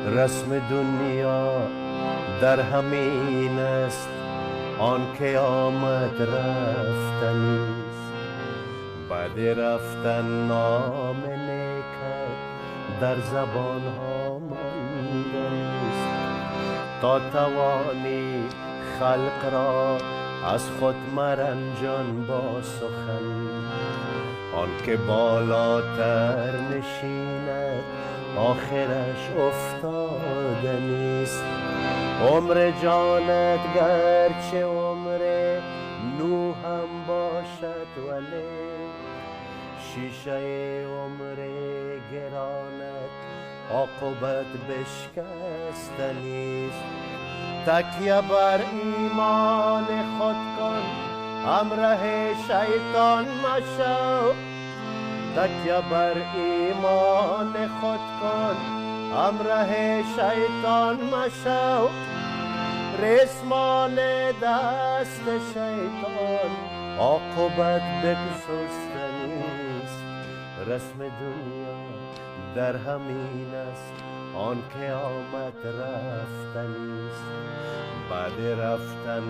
رسم دنیا در همین است، آن که آمد رفتنیست. بعد رفتن نام نیکت در زبان ها ماندنیست. تا توانی خلق را از خود مرنجان با سخن، آن که بالاتر نشیند آخرش افتادنیست. عمر جانت گرچه عمر نوح هم باشد، ولی شیشه عمر گرانت عاقبت بشکستنیست. تکیه بر ایمان خود کن، همراه شیطان مشو. تکیه بر ایمان خود کن، همراه شیطان مشو. ریسمان دست شیطان عاقبت بگسستنیست. رسم دنیا در همین است، آن که آمد رفتنیست. بعد رفتن